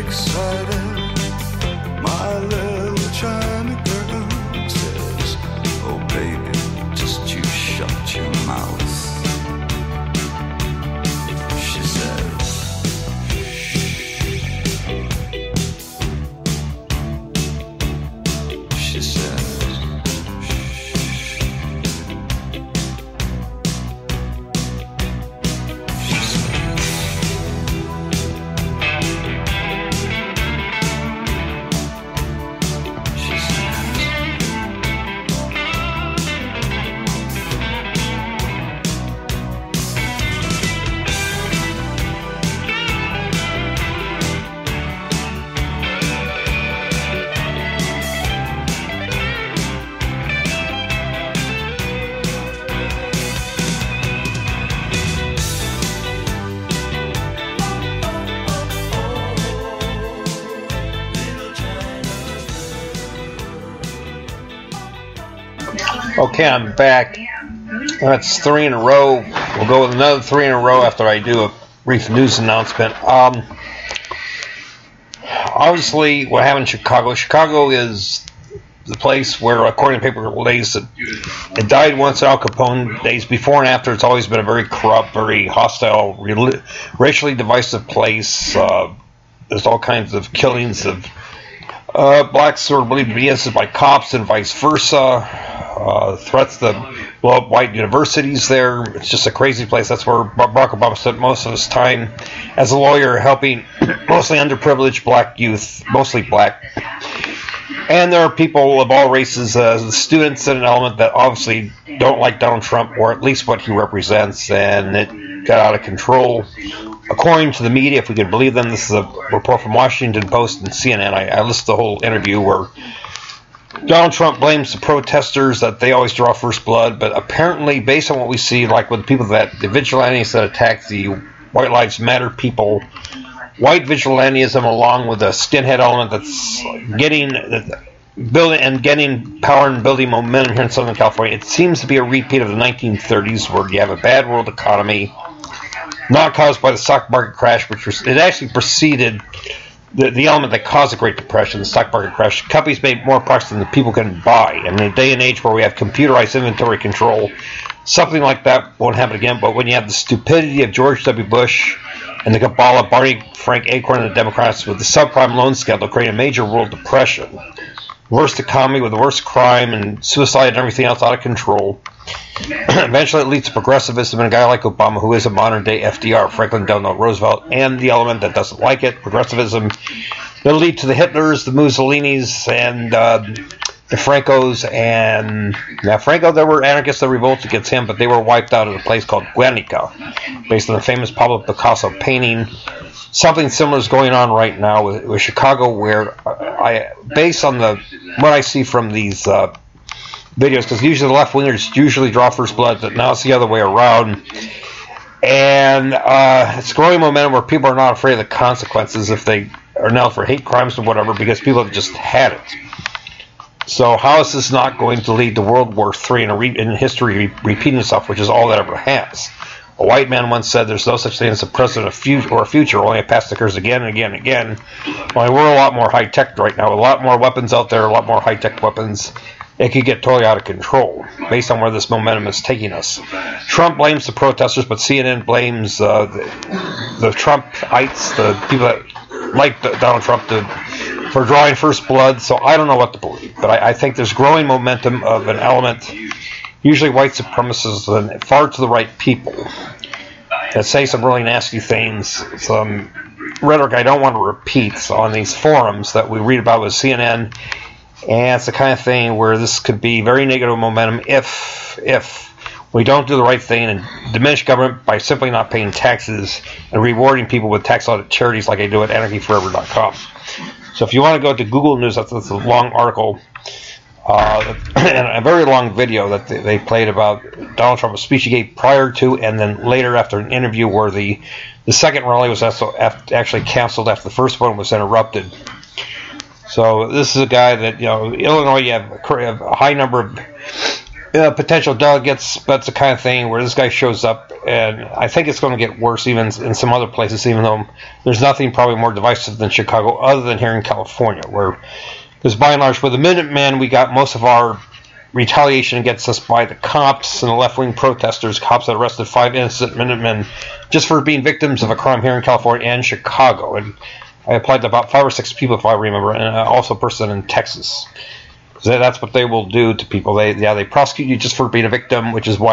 excited. My little China girl says, oh baby, just you shut your mouth. She says, she says, Okay, I'm back. That's 3 in a row. We'll go with another 3 in a row after I do a brief news announcement. Obviously, what happened in Chicago. Chicago is the place where, according to paper days, it died once Al Capone days. Before and after, it's always been a very corrupt, very hostile, racially divisive place. There's all kinds of killings of blacks who are believed to be innocent by cops and vice versa. Threats to blow up white universities there. It's just a crazy place. That's where Barack Obama spent most of his time as a lawyer, helping mostly underprivileged black youth, mostly black. And there are people of all races, students in an element that obviously don't like Donald Trump, or at least what he represents, and it got out of control. According to the media, if we can believe them, this is a report from Washington Post and CNN. I listened to the whole interview where Donald Trump blames the protesters that they always draw first blood, but apparently, based on what we see, like with people the vigilantes that attack the White Lives Matter people, white vigilantism along with a skinhead element that's getting power and building momentum here in Southern California, it seems to be a repeat of the 1930s where you have a bad world economy, not caused by the stock market crash, it actually preceded the element that caused the Great Depression, the stock market crash. Companies made more products than the people can buy. And in a day and age where we have computerized inventory control, something like that won't happen again. But when you have the stupidity of George W. Bush and the cabal of Barney Frank Acorn and the Democrats with the subprime loan scandal creating a major world depression, worst economy with the worst crime and suicide and everything else out of control, eventually it leads to progressivism and a guy like Obama, who is a modern-day FDR, Franklin Delano Roosevelt, and the element that doesn't like it, progressivism. It'll lead to the Hitlers, the Mussolinis, and the Francos. And now, Franco, there were anarchists that revolted against him, but they were wiped out at a place called Guernica, based on the famous Pablo Picasso painting. Something similar is going on right now with Chicago, where based on what I see from these videos, because usually the left-wingers usually draw first blood, but now it's the other way around. And it's growing momentum where people are not afraid of the consequences if they are nailed for hate crimes or whatever, because people have just had it. So how is this not going to lead to World War III in history repeating itself, which is all that ever has? A white man once said there's no such thing as a present or a future, only a past occurs again and again and again. Well, we're a lot more high-tech right now, a lot more weapons out there, a lot more high-tech weapons. It could get totally out of control based on where this momentum is taking us. Trump blames the protesters, but CNN blames the Trumpites, the people that like Donald Trump, for drawing first blood. So I don't know what to believe, but I think there's growing momentum of an element, usually white supremacists and far to the right people, that say some really nasty things, some rhetoric I don't want to repeat on these forums that we read about with CNN. And it's the kind of thing where this could be very negative momentum if we don't do the right thing and diminish government by simply not paying taxes and rewarding people with tax audit charities like I do at anarchyforever.com. So if you want to go to Google News, that's a long article and a very long video that they played about Donald Trump, a speech he gave prior to and then later after an interview where the second rally was actually canceled after the first one was interrupted. So this is a guy that, Illinois, you have a high number of potential delegates. That's the kind of thing where this guy shows up, and I think it's going to get worse even in some other places, even though there's nothing probably more divisive than Chicago other than here in California, where, because by and large, with the Minutemen, we got most of our retaliation against us by the cops and the left-wing protesters. Cops that arrested 5 innocent Minutemen just for being victims of a crime here in California and Chicago. And I applied to about 5 or 6 people, if I remember, and also a person in Texas. So that's what they will do to people. They prosecute you just for being a victim, which is why